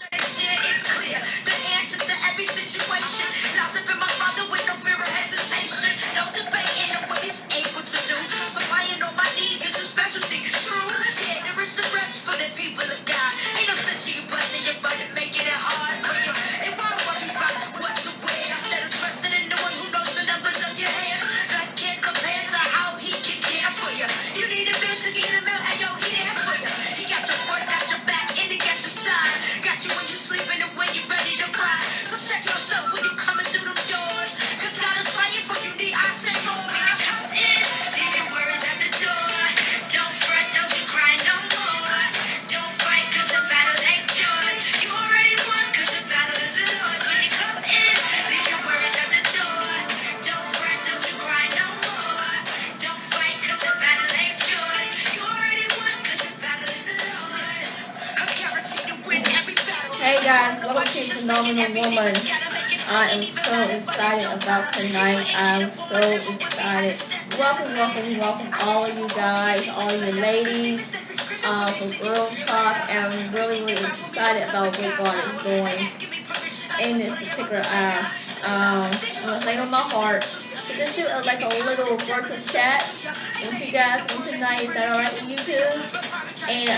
It's clear the answer to every situation. Now sipping my father with no fear or hesitation. No debating on what he's able to do. Supplying all my needs is a specialty. True, yeah, there is some rest for the people of God. Ain't no sense in you busting your butt and making it hard for you. It won't worry about what's away. Instead of trusting in the one who knows the numbers of your hairs. That can't compare to how he can care for you. You need a bill to get him out, and yo, he there for you. He got your front, got your back, and he got your side. Got you when you sleeping and when you ready to cry. So check yourself when you coming through them doors. Cause God is fighting for you, need I say more. When you come in, leave your worries at the door. Don't fret, don't you cry no more. Don't fight cause the battle ain't yours. You already won cause the battle is the Lord's. When you come in, leave your worries at the door. Don't fret, don't you cry no more. Don't fight cause the battle ain't yours. You already won cause the battle is the Lord's. I'm guaranteed to win every battle. Hey guys, welcome to Phenomenal Woman. I am so excited about tonight. I'm so excited. Welcome all of you guys, all of you ladies, for Girl Talk. And I'm really excited about what God is doing in this particular hour. I'm laying on my heart. So just do like a little virtual chat with you guys tonight. Is that alright with you too? And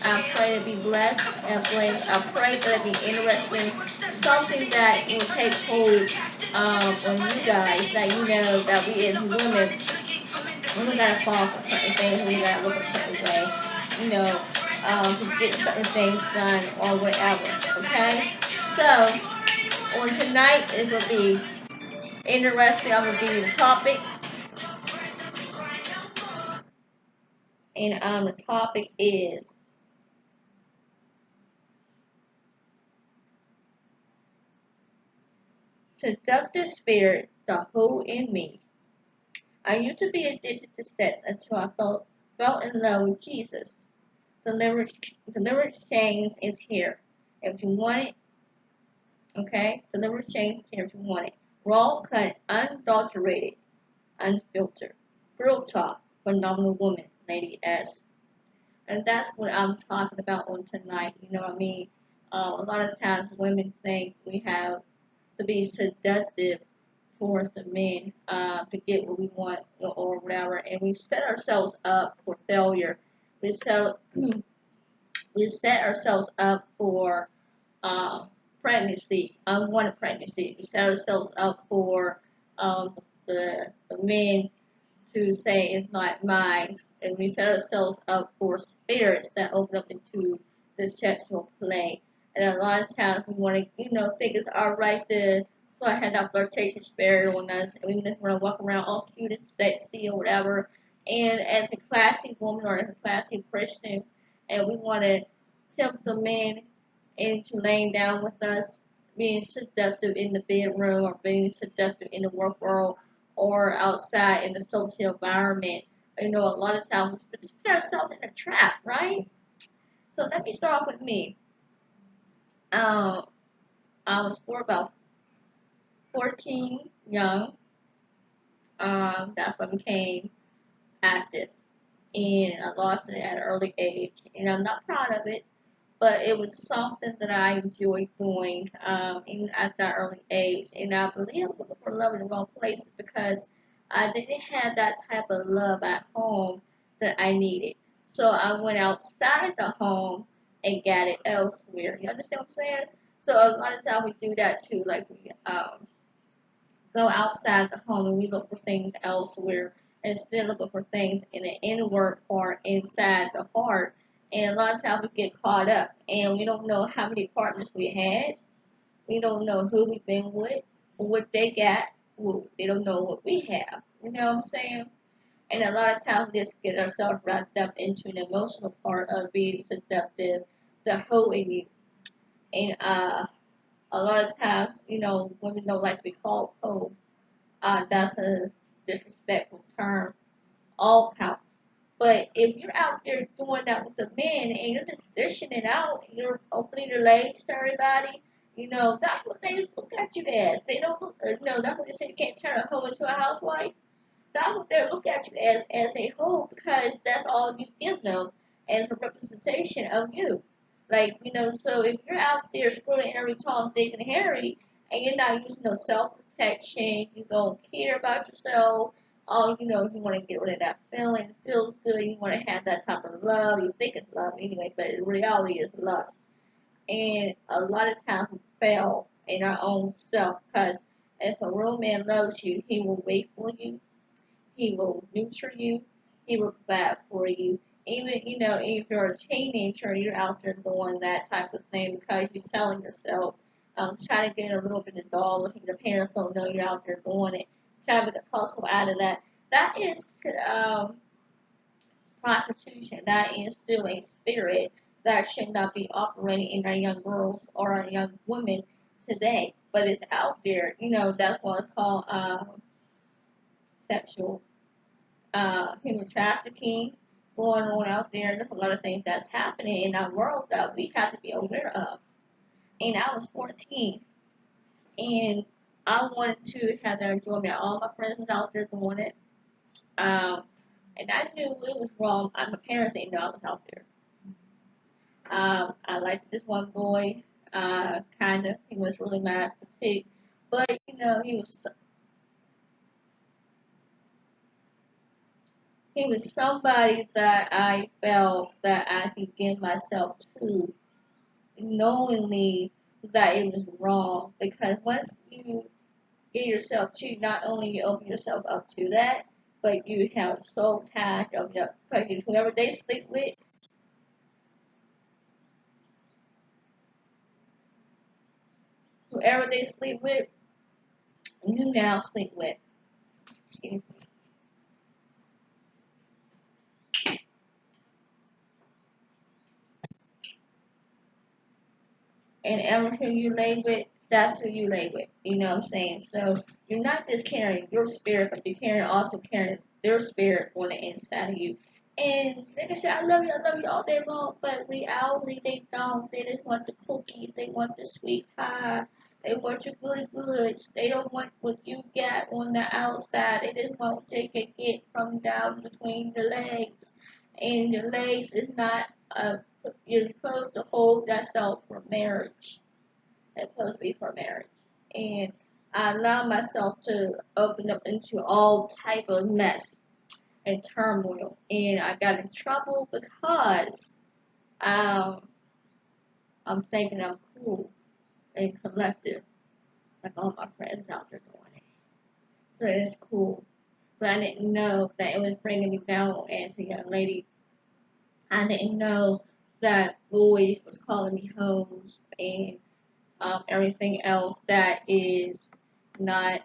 I pray to be blessed. And I pray that it be interesting. Something that will take hold on you guys. That you know that we as women gotta fall for certain things. We gotta look a certain way. You know, to get certain things done or whatever. Okay? So on tonight it will be interesting. I'm gonna give you the topic. And the topic is seductive spirit, the whole in me. I used to be addicted to sex until I fell in love with Jesus. Deliverance change is here. If you want it, okay? Deliverance change is here if you want it. Raw, cut, unadulterated, unfiltered. Girl talk, phenomenal woman, Lady S. And that's what I'm talking about on tonight. You know what I mean? A lot of times women think we have to be seductive towards the men to get what we want or whatever, and we set ourselves up for failure. We set we set ourselves up for pregnancy, unwanted pregnancy. We set ourselves up for the men to say it's not mine, and we set ourselves up for spirits that open up into the sexual play. And a lot of times we want to, think it's all right to have that flirtation spirit on us, and we just want to walk around all cute and sexy or whatever. And as a classy woman or as a classy Christian, and we want to tempt the men into laying down with us, being seductive in the bedroom or being seductive in the work world or outside in the social environment. A lot of times we just put ourselves in a trap, right? So let me start off with me. I was for about 14, young. That's when I became active, and I lost it at an early age, and I'm not proud of it. But it was something that I enjoyed doing, even at that early age. And I believe I'm looking for love in the wrong places because I didn't have that type of love at home that I needed. So I went outside the home and got it elsewhere. You understand what I'm saying? So a lot of times we do that too. Like we go outside the home and we look for things elsewhere instead of looking for things in the inward part inside the heart. And a lot of times we get caught up and we don't know how many partners we had. We don't know who we've been with, what they got. Well, they don't know what we have. You know what I'm saying? And a lot of times we just get ourselves wrapped up into an emotional part of being seductive, the whole in you. And a lot of times, women don't like to be called cold. That's a disrespectful term. All counts. But if you're out there doing that with the men and you're just dishing it out, and you're opening your legs to everybody, that's what they look at you as. They don't look, that's what they say you can't turn a hoe into a housewife. That's what they look at you as a hoe because that's all you give them as a representation of you. Like, so if you're out there screwing every Tom, Dick, and Harry, and you're not using no self-protection, you don't care about yourself, you want to get rid of that feeling, it feels good, you want to have that type of love, you think it's love anyway, but in reality it's lust. And a lot of times we fail in our own self, because if a real man loves you, he will wait for you, he will nurture you. He will provide for you. Even, if you're a teenager, you're out there doing that type of thing because you're selling yourself, trying to get a little bit of dollars, and your parents don't know you're out there doing it, trying to get hustle out of that. That is prostitution. That is still a spirit that should not be operating in our young girls or our young women today. But it's out there. That's what it's called sexual human trafficking going on out there. There's a lot of things that's happening in our world that we have to be aware of. And I was 14, and I wanted to have that enjoyment. All my friends was out there doing it, and I knew it was wrong. My parents didn't know I was out there. I liked this one boy, kind of. He was really my petite, but he was somebody that I felt that I could give myself to, knowingly that it was wrong. Because once you get yourself to, not only you open yourself up to that, but you have soul ties of your because whoever they sleep with, you now sleep with. Excuse me. And everything you lay with, that's who you lay with. You know what I'm saying? So you're not just carrying your spirit, but also carrying their spirit on the inside of you. And they can say, I love you all day long, but in reality they don't. They just want the cookies, they want the sweet pie, they want your goody goods. They don't want what you got on the outside. They just want what they can get from down between the legs. And your legs is not you're supposed to hold yourself for marriage. It's supposed to be for marriage. And I allow myself to open up into all type of mess and turmoil. And I got in trouble because um, I'm thinking I'm cool and collective, like all my friends out there doing it. So it's cool. But I didn't know that it was bringing me down as a young lady. I didn't know that boys was calling me hoes and everything else that is not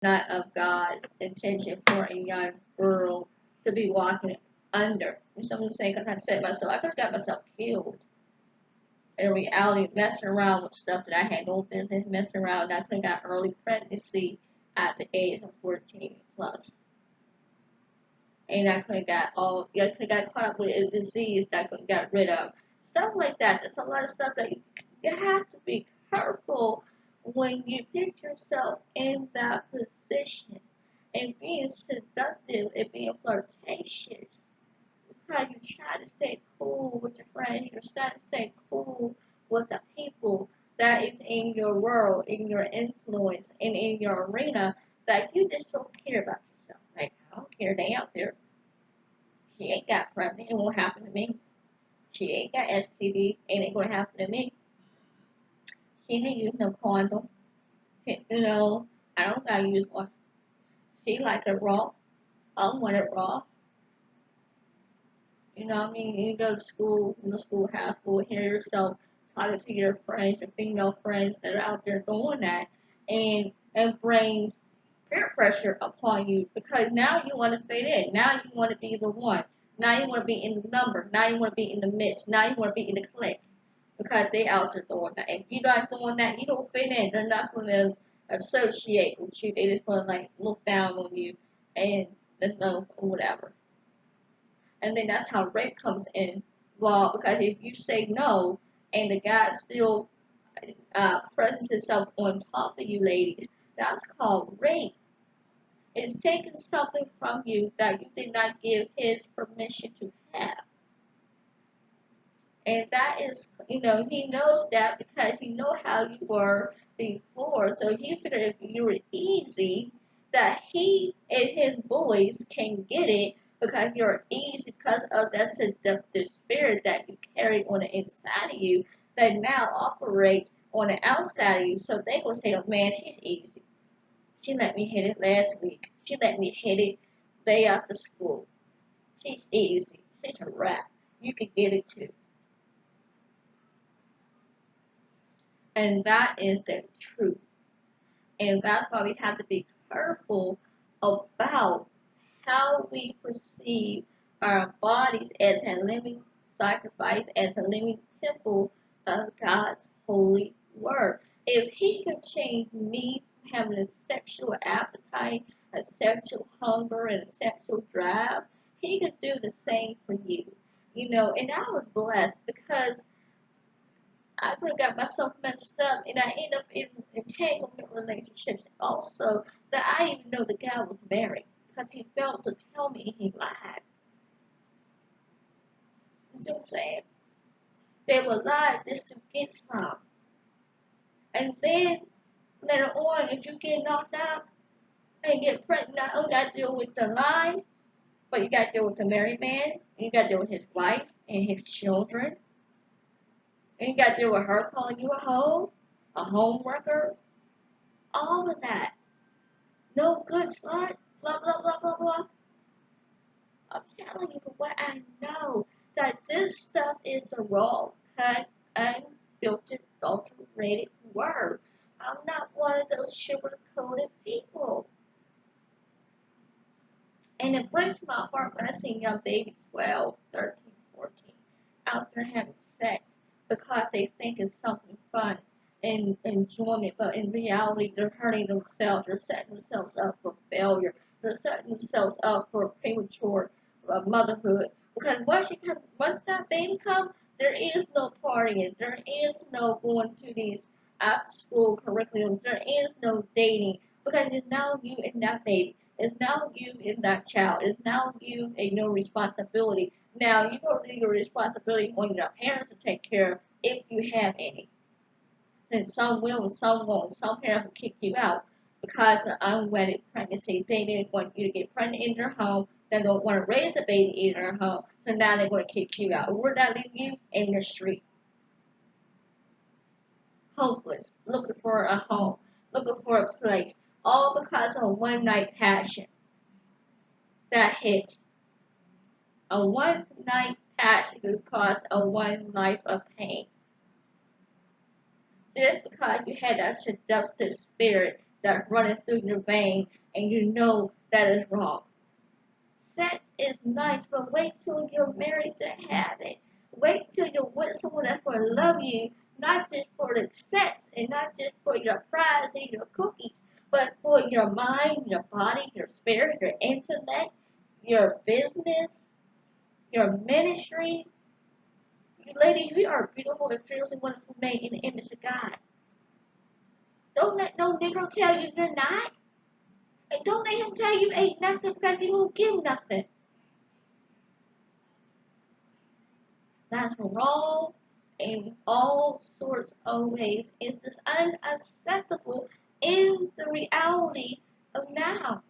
not of God's intention for a young girl to be walking under. And someone saying, because I said myself, I could have got myself killed. In reality, messing around with stuff that I had no business messing around. I could have got early pregnancy at the age of 14 plus. And I could have got caught up with a disease that I could have got rid of. Stuff like that. There's a lot of stuff that you have to be careful when you put yourself in that position and being seductive and being flirtatious. Because you try to stay cool with your friends, you try to stay cool with the people that is in your world, in your influence, and in your arena that you just don't care about yourself. Like, I don't care, they out there. She ain't got pregnant, it won't happen to me. She ain't got STD, it ain't gonna happen to me. She didn't use no condom. I don't gotta use one. She like it raw. I want it raw. You know what I mean? You go to school, middle school, high school, hear yourself talking to your friends, your female friends that are out there doing that, and it brings peer pressure upon you because now you want to fit in. Now you want to be the one. Now you want to be in the number. Now you want to be in the mix. Now you want to be in the clique because they out there doing that. If you're not doing that, you don't fit in. They're not going to associate with you. They just going to like look down on you and there's no whatever. And then that's how rape comes in. Well, because if you say no and the guy still presses himself on top of you, ladies, that's called rape. It's taking something from you that you did not give his permission to have. And that is, he knows that because he knows how you were before. So he figured if you were easy, that he and his boys can get it because you're easy because of that seductive spirit that you carry on the inside of you that now operates on the outside of you. So they will say, oh man, she's easy. She let me hit it last week. She let me hit it day after school. She's easy. She's a rat. You can get it too. And that is the truth. And that's why we have to be careful about how we perceive our bodies as a living sacrifice, as a living temple of God's holy word. If He could change me from having a sexual appetite, a sexual hunger, and a sexual drive, He could do the same for you. And I was blessed because I could have got myself messed up and I end up in entanglement relationships also that I didn't even know the guy was married because he failed to tell me he lied. You see what I'm saying? They would lie just to get some. And then later on, if you get knocked out and get pregnant, not only got to deal with the lie, but you got to deal with the married man, and you got to deal with his wife and his children. And you got to deal with her calling you a hoe, a home wrecker, all of that. No good slut, blah, blah, blah, blah, blah. I'm telling you from what I know that this stuff is the raw, cut, unfiltered, adulterated word. I'm not one of those sugar-coated people. And it breaks my heart when I see young babies 12, 13, 14 out there having sex because they think it's something fun and enjoyment, but in reality they're hurting themselves, they're setting themselves up for failure, they're setting themselves up for premature motherhood. Because once that baby comes, there is no partying, there is no going to these after school curriculums, there is no dating, because it's now you and that baby. It's now you and that child. It's now you and your responsibility. Now you don't leave your responsibility on your parents to take care of if you have any. And some will and some won't. Some parents will kick you out because of unwedded pregnancy. They didn't want you to get pregnant in their home. They don't want to raise a baby in their home. So now they're going to kick you out. We're not leaving you in the street. Hopeless. Looking for a home. Looking for a place. All because of a one night passion that hits. A one night passion could cause a one life of pain. Just because you had that seductive spirit that's running through your vein and you know that is wrong. Sex is nice, but wait till you're married to have it. Wait till you're with someone that's going to love you, not just for the sex and not just for your fries and your cookies, but for your mind, your body, your spirit, your intellect, your business, your ministry. You ladies, we are beautiful and fearfully wonderful made in the image of God. Don't let no Negro tell you you're not. And don't let him tell you ain't nothing because he won't give nothing. That's wrong in all sorts of ways. It's just unacceptable in the reality of now.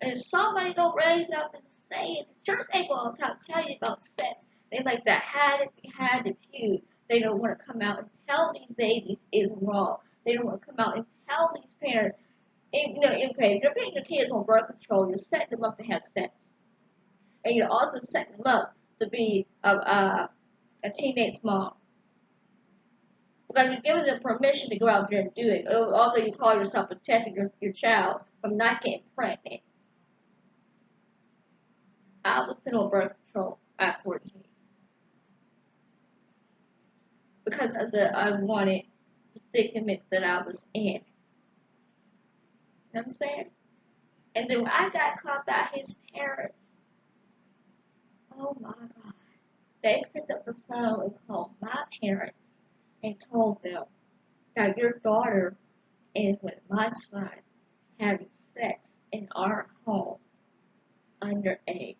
And if somebody don't raise up and say it, the church ain't gonna tell you about sex. They like to hide it behind the pew. They don't want to come out and tell these babies it's wrong. They don't want to come out and tell these parents. Okay, if you're putting your kids on birth control, you're setting them up to have sex, and you're also setting them up to be a teenage mom. Because you're giving them permission to go out there and do it, although you call yourself protecting your child from not getting pregnant. I was put on birth control at 14 because of the unwanted predicament that I was in. You know what I'm saying? And then when I got caught by his parents, oh my God, they picked up the phone and called my parents and told them that your daughter is with my son having sex in our home underage.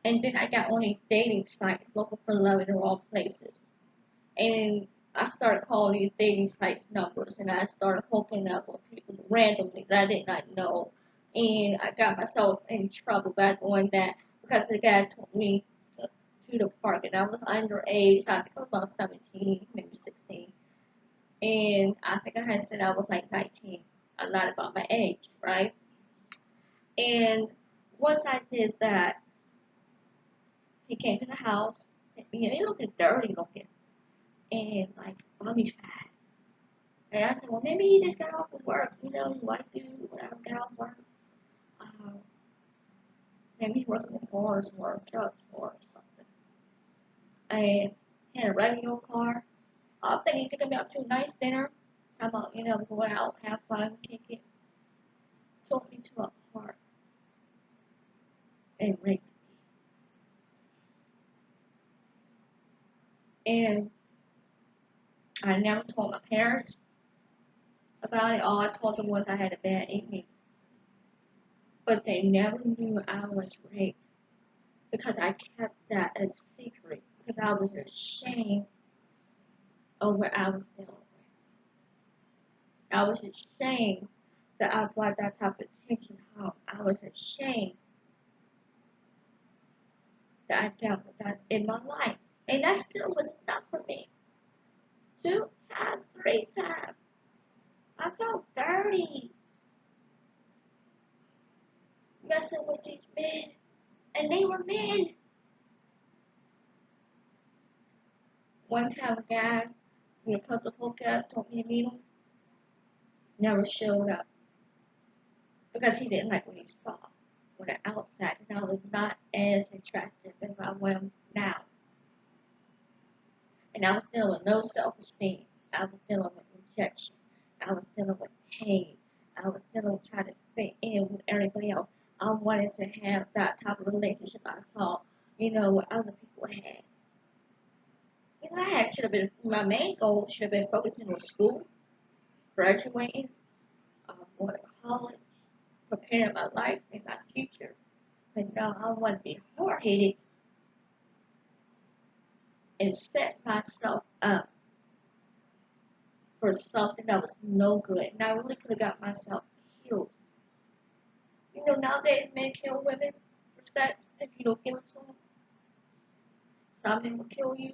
And then I got on these dating sites looking for love in the wrong places. And I started calling these dating sites numbers, and I started hooking up with people randomly that I did not know. And I got myself in trouble by doing that because the guy took me to the park, and I was underage. I think I was about 17, maybe 16. And I think I had said I was like 19. I lied about my age, right? And once I did that, he came to the house, and he looked dirty looking, and like bummy fat. And I said, well, maybe he just got off of work. You know, white dude, whatever, got off work. Uh, Maybe he works in the cars or a drugstore or something. And he had a radio car. I was thinking he took me out to a nice dinner. How about, go out, have fun, kick it. Took me to a park and raped me. And I never told my parents about it. All I told them was I had a bad evening. But they never knew I was raped because I kept that a secret because I was ashamed of what I was dealing with. I was ashamed that I brought that type of attention home. I was ashamed that I dealt with that in my life. And that still was enough for me. 2 times, 3 times. I felt dirty messing with these men. And they were men. One time a guy we were supposed to hook up told me to meet him. Never showed up. Because he didn't like what he saw on the outside. Because I was not as attractive as I am now. And I was dealing with no self-esteem. I was dealing with rejection. I was dealing with pain. I was dealing with trying to fit in with everybody else. I wanted to have that type of relationship I saw, what other people had. Should have been, my main goal should have been focusing on school, graduating, going to college, preparing my life and my future. But no, I want to be hard-headed and set myself up for something that was no good. And I really could have got myself killed. Nowadays men kill women for sex if you don't give it to them. Some men will kill you.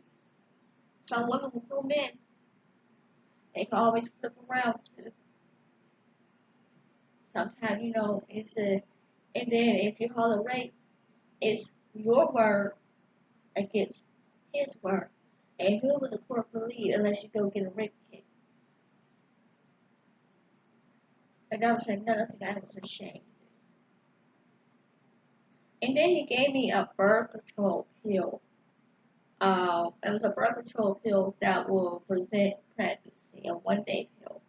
Some women will kill men. They can always flip around too. Sometimes, and then if you call it rape, it's your word against his word. And who will the court believe unless you go get a rape kit? And that was another thing I was ashamed. And then he gave me a birth control pill. It was a birth control pill that will present pregnancy, a 1-day pill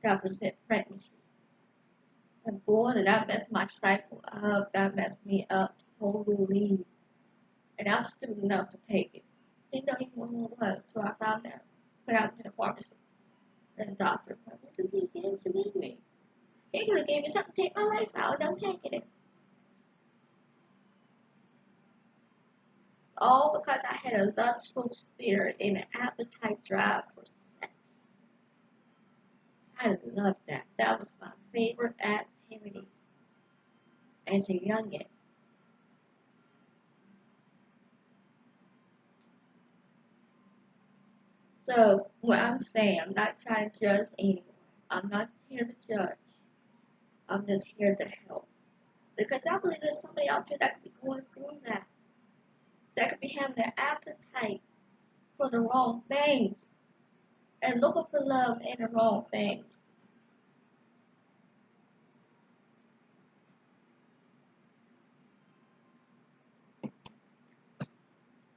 that present pregnancy. And boy, did that mess my cycle up. That messed me up totally. And I was stupid enough to take it. Didn't know even what it was, so I found out. Put out in the pharmacy. And the doctor, what did he give to me? He could have gave me something to take my life out, and I'm taking it. All because I had a lustful spirit and an appetite drive for sex. I loved that. That was my favorite activity as a youngin'. So, what I'm saying, I'm not trying to judge anyone. I'm not here to judge. I'm just here to help. Because I believe there's somebody out there that could be going through that. That could be having an appetite for the wrong things. And looking for love in the wrong things.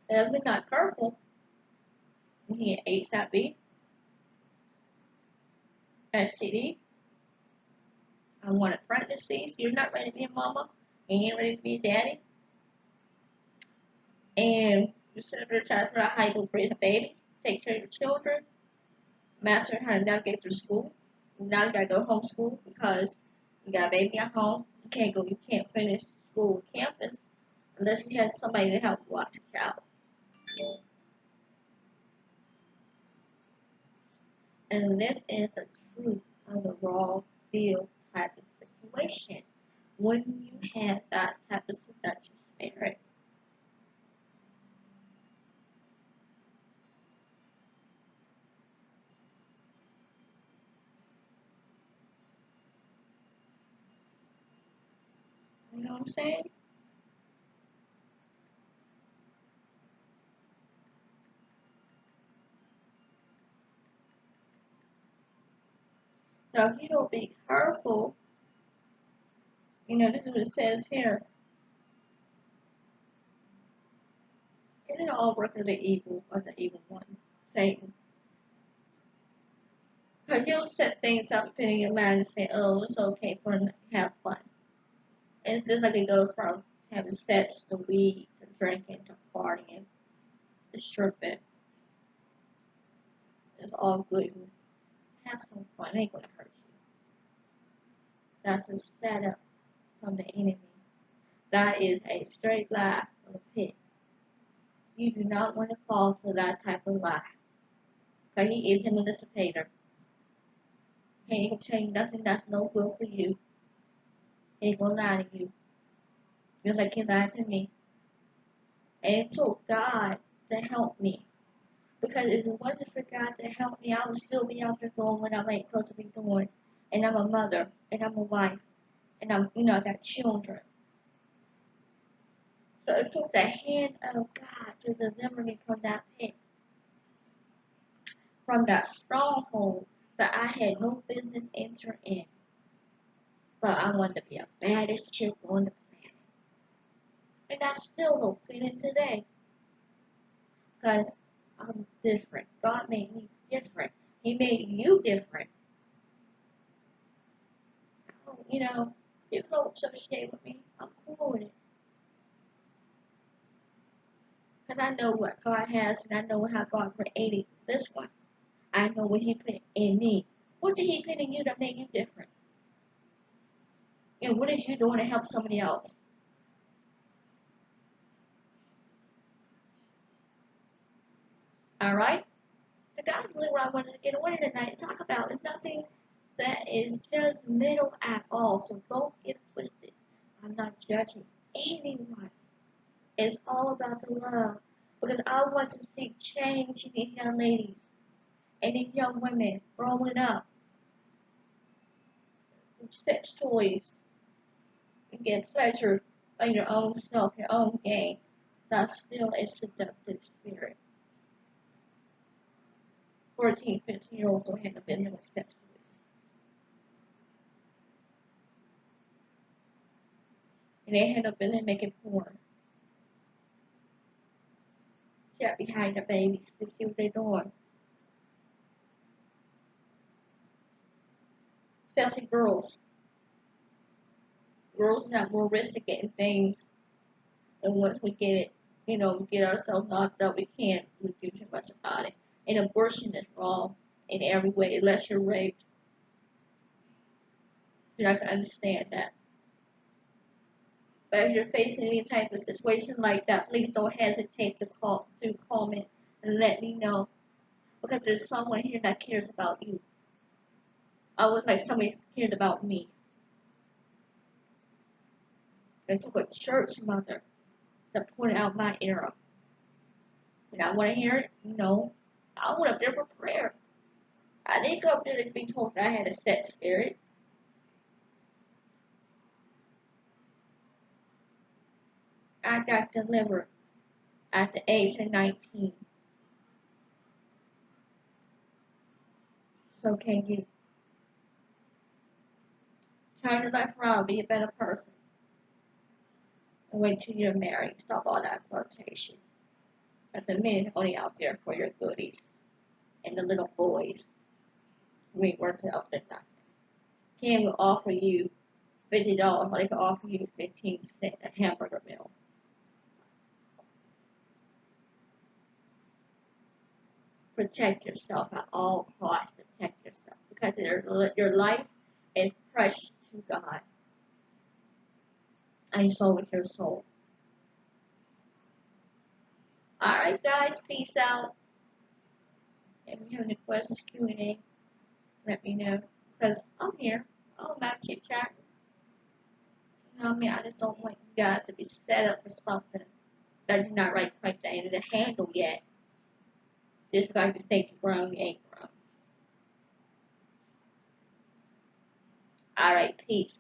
And if we're not careful, we get HIV, STD, unwanted pregnancies. You're not ready to be a mama, and you ain't ready to be a daddy. And you sit up there trying to figure out how you're going to raise a baby, take care of your children, master how to navigate through school. Now you got to go homeschool because you got a baby at home. You can't finish school on campus. unless you have somebody to help watch it out. And this is the truth of the raw deal type of situation. When you have that type of seductive spirit, you know what I'm saying? So if you don't be careful, this is what it says here. It is all work of the evil one, Satan. So you'll set things up in your mind and say, oh, it's okay for them to have fun. And it's just like it goes from having sex to weed to drinking to partying to stripping. It's all good. Have some fun. It ain't gonna hurt you. That's a setup from the enemy. That is a straight lie from the pit. You do not want to fall for that type of lie. Because he is a manipulator. He ain't gonna tell you nothing that's no good for you. He ain't gonna lie to you. Just like he lied to me. And it took God to help me. Because if it wasn't for God to help me, I would still be out there doing what I ain't supposed to be doing. And I'm a mother, and I'm a wife, and I got children. So it took the hand of God to deliver me from that pit, from that stronghold that I had no business entering in. But I wanted to be a baddest chick on the planet. And I still don't fit in today. Because I'm different. God made me different. He made you different. People don't associate with me. I'm cool with it. Because I know what God has and I know how God created this one. I know what He put in me. What did He put in you that made you different? And what is you doing to help somebody else? Alright? So that's really what I wanted to get away tonight and talk about. It's nothing that is judgmental at all. So don't get it twisted. I'm not judging anyone. It's all about the love. Because I want to see change in these young ladies and these young women growing up with sex toys and get pleasure by your own self, your own game. That's still a seductive spirit. 14, 15-year-olds don't have a business with sex toys. And they end up in there making porn. Chat behind the babies to see what they're doing. Especially girls. Girls are not more risk at getting things. And once we get it, we get ourselves knocked up, we can't do too much about it. And abortion is wrong in every way, unless you're raped. You're not going to understand that. But if you're facing any type of situation like that, please don't hesitate to comment and let me know. Because there's someone here that cares about you. I would like somebody cared about me. It took a church mother to point out my error. And I want to hear it? No. I went up there for prayer. I didn't go up there to be told that I had a sex spirit. I got delivered at the age of 19. So can you. Turn your life around, be a better person. And wait till you're married. Stop all that flirtation. But the men are only out there for your goodies. And the little boys, we ain't worth up to nothing. Ken will offer you $50, or they can offer you 15-cent a hamburger meal. Protect yourself at all costs. Protect yourself because your life is precious to God, and so is your soul. Alright guys, peace out. If you have any questions, Q&A, let me know. Because I'm here. I don't mind chit chat. You know what I mean? I just don't want you guys to be set up for something that you're not right quite able to handle yet. Just because you think you're grown, you ain't grown. Alright, peace.